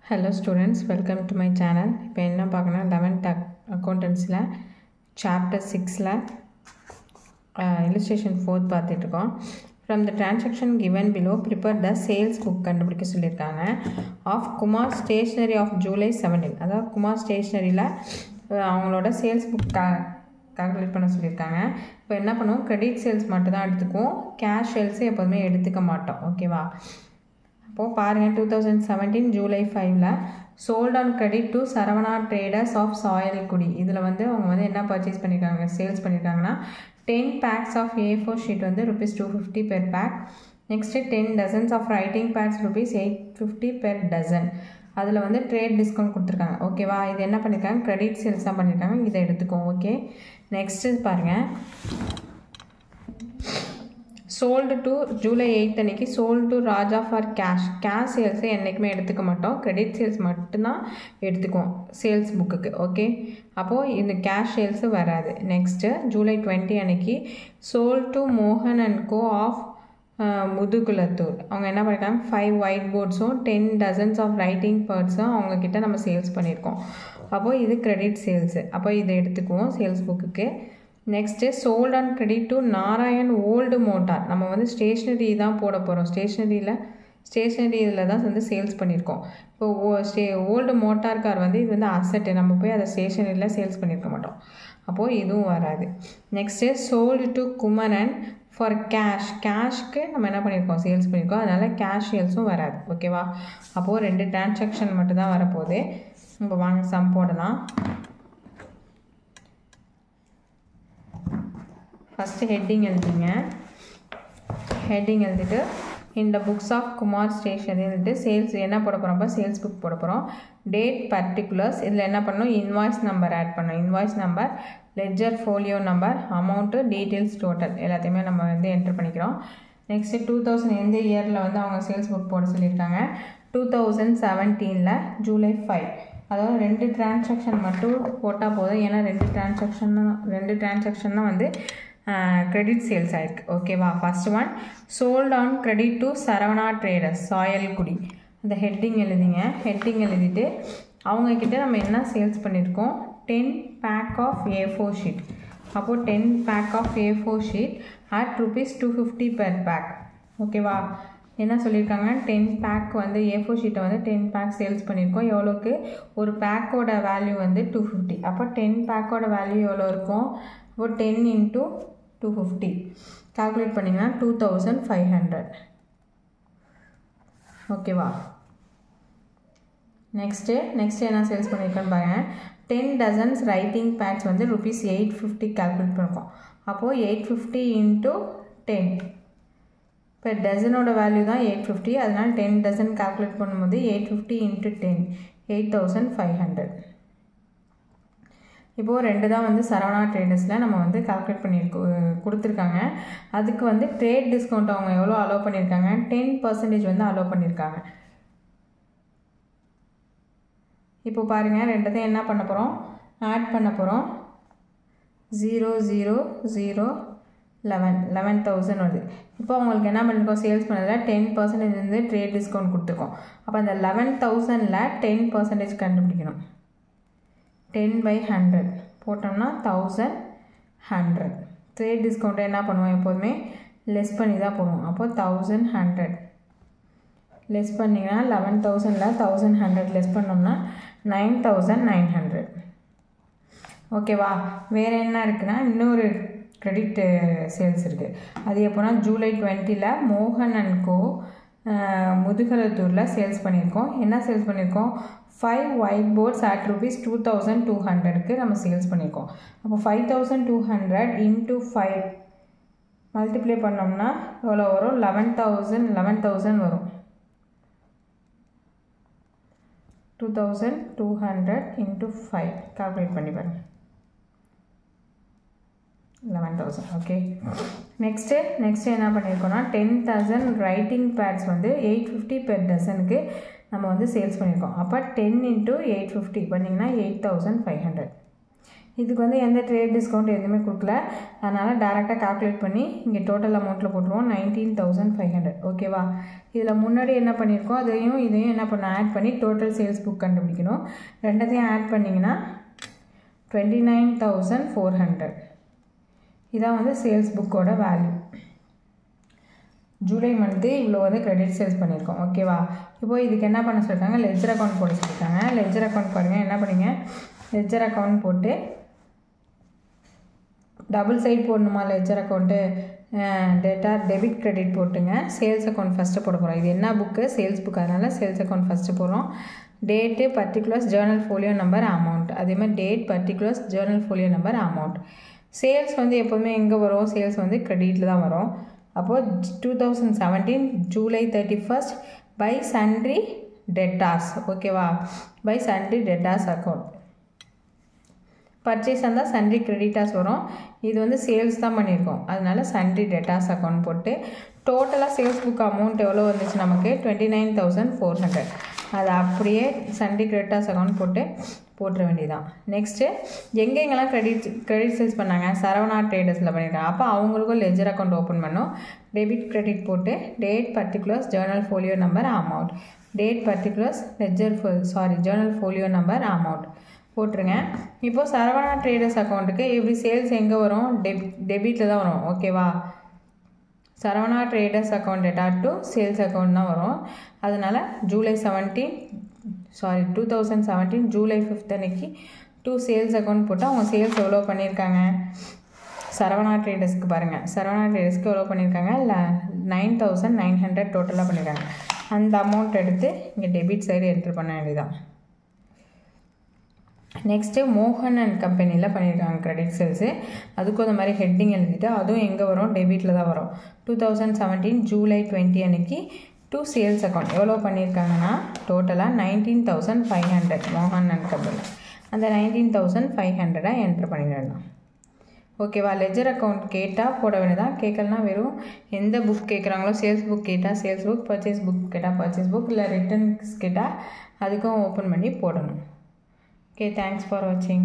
Hello students, welcome to my channel. இப்போ என்ன பார்க்கணும் 11th accountancyல chapter 6ல illustration 4 பார்த்துட்டு இருக்கோம். From the transaction given below, prepare the sales book கண்டுபிடிக்க சொல்லியிருக்காங்க of Kumar Stationery of July 17. அதாவது குமார் ஸ்டேஷ்னரியில் அவங்களோட சேல்ஸ் புக் கால்குலேட் பண்ண சொல்லியிருக்காங்க. இப்போ என்ன பண்ணுவோம், கிரெடிட் சேல்ஸ் மட்டும் தான் எடுத்துக்குவோம், கேஷ் சேல்ஸை எப்போதுமே எடுத்துக்க மாட்டோம். ஓகேவா? இப்போது பாருங்கள், 2017 July 5ல் sold on credit to Saravana traders of Sayalkudi. இதில் அவங்க என்ன பர்ச்சேஸ் பண்ணியிருக்காங்க, சேல்ஸ் பண்ணியிருக்காங்கன்னா 10 packs of A4 sheet ₹250 per pack. Next 10 dozens of writing pads ₹850 per dozen. அதில் ட்ரேட் டிஸ்கவுண்ட் கொடுத்துருக்காங்க. ஓகேவா? இது என்ன பண்ணியிருக்காங்க, கிரெடிட் சேல்ஸ் தான் பண்ணியிருக்காங்க. இதை எடுத்துக்கோங்க. ஓகே, நெக்ஸ்ட்டு பாருங்கள், சோல்டு டு ஜூலை 8 அன்னைக்கு sold to Raja for cash. Cash சேல்ஸை என்றைக்குமே எடுத்துக்க மாட்டோம், கிரெடிட் சேல்ஸ் மட்டும்தான் எடுத்துக்குவோம் சேல்ஸ் புக்குக்கு. ஓகே, அப்போது இந்த கேஷ் சேல்ஸு வராது. நெக்ஸ்ட்டு ஜூலை 20 அன்னைக்கு சோல்டு டு மோகன் அண்ட் கோ ஆஃப் முதுகுலத்தூர். அவங்க என்ன பண்ணியிருக்காங்க, 5 ஒயிட் போர்ட்ஸும் 10 dozens ஆஃப் ரைட்டிங் பேட்ஸும் அவங்கக்கிட்ட நம்ம சேல்ஸ் பண்ணியிருக்கோம். அப்போது இது கிரெடிட் சேல்ஸு, அப்போ இதை எடுத்துக்குவோம் சேல்ஸ் புக்குக்கு. Next sold on credit to Narayan old motor. நம்ம ஸ்டேஷ்னரி தான் போட போகிறோம். ஸ்டேஷ்னரி இதில் தான் சேல்ஸ் பண்ணியிருக்கோம். இப்போ ஓல்டு மோட்டார் கார் இது அசட்டு, நம்ம போய் அதை ஸ்டேஷ்னரியில் சேல்ஸ் பண்ணியிருக்க மாட்டோம். அப்போது இதுவும் வராது. Next sold to Kumaran for cash. கேஷ்க்கு நம்ம என்ன பண்ணியிருக்கோம், சேல்ஸ் பண்ணியிருக்கோம், அதனால் கேஷ் சேல்ஸும் வராது. ஓகேவா? அப்போது 2 டிரான்சாக்ஷன் மட்டும்தான் வரப்போகுது. இப்போ வாங்க சம் போடலாம். ஃபஸ்ட்டு ஹெட்டிங் எழுதிங்க. ஹெட்டிங் எழுதிட்டு இந்த books of Kumar stationery sales என்ன போட போகிறோம், சேல்ஸ் புக் போட போகிறோம். டேட் பர்டிகுலர்ஸ், இதில் என்ன பண்ணணும், இன்வாய்ஸ் நம்பர் ஆட் பண்ணணும். Invoice number, ledger folio number, amount, details, total எல்லாத்தையுமே நம்ம என்டர் பண்ணிக்கிறோம். நெக்ஸ்ட்டு 2000 எந்த இயரில் அவங்க சேல்ஸ் புக் போட சொல்லியிருக்காங்க, 2017 ஜூலை 5. அதாவது 2 டிரான்சாக்ஷன் மட்டும் போட்டால் போதும், ஏன்னா 2 டிரான்சாக்ஷன் தான் கிரெடிட் சேல்ஸ் ஆயிருக்கு. ஓகேவா? First one sold on credit to Saravana traders Sayalkudi. அந்த ஹெட்டிங் எழுதிங்க. ஹெட்டிங் எழுதிட்டு அவங்கக்கிட்ட நம்ம என்ன சேல்ஸ் பண்ணியிருக்கோம், 10 pack ஆஃப் A4 ஷீட். அப்போது 10 pack of A4 sheet at ₹250 per pack. ஓகேவா? என்ன சொல்லியிருக்காங்க, 10 pack A4 ஷீட்டை 10 pack சேல்ஸ் பண்ணியிருக்கோம். எவ்வளோக்கு, ஒரு பேக்கோட வேல்யூ 250. அப்போ 10 packோட வேல்யூ எவ்வளோ இருக்கும், இப்போ 10 into 250 கால்குலேட் பண்ணிங்கன்னா 2500. ஓகேவா? நெக்ஸ்ட்டு என்ன சேல்ஸ் பண்ணியிருக்கோன்னு பாருங்கள். 10 dozens ரைட்டிங் பேட்ஸ் ₹850 கால்குலேட் பண்ணியிருக்கோம். அப்போது 850 into 10. இப்போ டசனோட வேல்யூ தான் 850, அதனால் 10 dozen கால்குலேட் பண்ணும்போது 850 into 10 8500. இப்போது 2 தான் சரவணா ட்ரேடர்ஸில் நம்ம கால்குலேட் கொடுத்துருக்காங்க. அதுக்கு ட்ரேட் டிஸ்கவுண்ட் அவங்க எவ்வளோ அலோவ் பண்ணியிருக்காங்க, 10% அலோவ் பண்ணியிருக்காங்க. இப்போ பாருங்கள், 2 என்ன பண்ண போகிறோம், ஆட் பண்ண போகிறோம். 0 0 0 11,000 வருது. இப்போ அவங்களுக்கு என்ன பண்ணியிருக்கோம், சேல்ஸ் பண்ணதில் 10% ட்ரேட் டிஸ்கவுண்ட் கொடுத்துருக்கோம். அப்போ அந்த 11,000ல் 10% கண்டுபிடிக்கணும். 10/100 போட்டோம்னா 1100. ட்ரேட் டிஸ்கவுண்ட்டை என்ன பண்ணுவோம், எப்போதுமே லெஸ் பண்ணி தான் போடுவோம். அப்போது 1100 லெஸ் பண்ணிங்கன்னா 11,000ல் 1100 லெஸ் பண்ணோம்னா 9900. ஓகேவா? வேறு என்ன இருக்குன்னா, இன்னொரு கிரெடிட் சேல்ஸ் இருக்குது. அது எப்போனா ஜூலை 20 மோகன் அண்ட் கோ முதுகுலத்தூரில் சேல்ஸ் பண்ணியிருக்கோம். என்ன சேல்ஸ் பண்ணியிருக்கோம், 5 ஒயிட் போர்ட்ஸ் at ₹2200க்கு நம்ம சேல்ஸ் பண்ணியிருக்கோம். அப்போ 5200 into 5 மல்டிப்ளை பண்ணோம்னா எவ்வளோ வரும், 11,000 வரும். 2200 into 5 கால்குலேட் பண்ணி பாருங்கள், 11,000. ஓகே, நெக்ஸ்ட்டு என்ன பண்ணியிருக்கோம்னா, 10 dozen ரைட்டிங் பேட்ஸ் $850 per dozenக்கு நம்ம சேல்ஸ் பண்ணியிருக்கோம். அப்போ 10 into 850 பண்ணிங்கன்னா 8500. இதுக்கு வந்து எந்த ட்ரேட் டிஸ்கவுண்ட் எதுவுமே கொடுக்கல. அதனால் டேரெக்டாக கால்குலேட் பண்ணி இங்கே டோட்டல் அமௌண்ட்டில் போட்டுருவோம் 19,500. ஓகேவா? இதில் முன்னாடி என்ன பண்ணியிருக்கோம் இதையும் என்ன பண்ண ஆட் பண்ணி டோட்டல் சேல்ஸ் புக் கண்டுபிடிக்கணும். ரெண்டத்தையும் ஆட் பண்ணிங்கன்னா 29,400. இதான் வந்து சேல்ஸ் புக்கோட வேல்யூ. ஜூலை மந்த்து இவ்வளோ வந்து கிரெடிட் சேல்ஸ் பண்ணியிருக்கோம். ஓகேவா? இப்போது இதுக்கு என்ன பண்ண சொல்லிட்டாங்க, லெட்ஜர் அக்கௌண்ட் போட சொல்லிட்டாங்க. லெட்ஜர் அக்கௌண்ட் பாருங்கள், என்ன பண்ணிங்க, லெட்ஜர் அக்கௌண்ட் போட்டு டபுள் சைட் போடணுமா ledger account, data debit credit போட்டுங்க. சேல்ஸ் அக்கௌண்ட் ஃபஸ்ட்டு போட போகிறோம். இது என்ன புக்கு, சேல்ஸ் புக், அதனால் சேல்ஸ் அக்கௌண்ட் ஃபஸ்ட்டு போடுறோம். Date, particulars, journal folio number, amount. அதேமாதிரி date, particulars, journal folio number, amount. Sales வந்து எப்போதுமே எங்கே வரும், சேல்ஸ் வந்து கிரெடிட்டில் தான் வரும். அப்போது 2017 ஜூலை 31 பை சன்ட்ரி டெட்டாஸ். ஓகேவா? By sundry debtors account. Purchase இருந்தால் சன்ட்ரி கிரெடிட்டாஸ் வரும். இது வந்து சேல்ஸ் தான் பண்ணியிருக்கோம், அதனால சன்ட்ரி டெட்டாஸ் அக்கௌண்ட் போட்டு டோட்டலாக சேல்ஸ் புக் அமௌண்ட் எவ்வளோ வந்துச்சு நமக்கு 29,400. அது அப்படியே சன்ட்ரி கிரெடிட்டாஸ் அக்கௌண்ட் போட்டுற வேண்டியதான். நெக்ஸ்ட்டு எங்கெங்கெல்லாம் கிரெடிட் சேல்ஸ் பண்ணாங்க, சரவணா ட்ரேடர்ஸில் பண்ணியிருக்காங்க. அப்போ அவங்களுக்கும் லெட்ஜர் அக்கௌண்ட் ஓப்பன் பண்ணோம். டெபிட் கிரெடிட் போட்டு date, particulars, journal folio number, amount. Date, particulars, journal folio number, amount போட்டுருங்க. இப்போது சரவணா ட்ரேடர்ஸ் அக்கௌண்ட்டுக்கு எப்படி சேல்ஸ் எங்கே வரும், டெபிட்டில் தான் வரும். ஓகேவா? Saravana traders account data to sales account தான் வரும். அதனால் 2017 ஜூலை 5 அன்னைக்கு டூ சேல்ஸ் அக்கௌண்ட் போட்டு அவங்க சேல்ஸ் எவ்வளோ பண்ணியிருக்காங்க, சரவணா ட்ரேடர்ஸ்க்கு பாருங்கள், சரவணா ட்ரேடர்ஸ்க்கு எவ்வளோ பண்ணியிருக்காங்க, 9,900 டோட்டலாக பண்ணியிருக்காங்க. அந்த அமௌண்ட் எடுத்து இங்கே டெபிட் சைடு என்ட்ரு பண்ண வேண்டியதான். நெக்ஸ்ட்டு மோகன் அண்ட் கம்பெனியில் பண்ணியிருக்காங்க கிரெடிட் சேல்ஸு. அதுக்கும் அந்த மாதிரி ஹெட்டிங் எழுதிட்டு அதுவும் எங்கே வரும், டெபிட்டில் தான் வரும். 2017 ஜூலை 20 அன்னைக்கு டூ சேல்ஸ் அக்கௌண்ட் எவ்வளோ பண்ணியிருக்காங்கன்னா டோட்டலாக 19,500 மோகன் அண்ட் கம்பெனி. அந்த 19,500 என்ட்ரு பண்ணிடலாம். ஓகேவா? லெட்ஜர் அக்கௌண்ட் கேட்டால் போட வேண்டியதான், கேட்கலனா வெறும் எந்த புக் கேட்குறாங்களோ, சேல்ஸ் புக் கேட்டால் சேல்ஸ் புக், பர்ச்சேஸ் புக் கேட்டால் பர்ச்சேஸ் புக், இல்லை ரிட்டர்ன்ஸ் கேட்டால் அதுக்கும் ஓப்பன் பண்ணி போடணும். Okay, thanks for watching.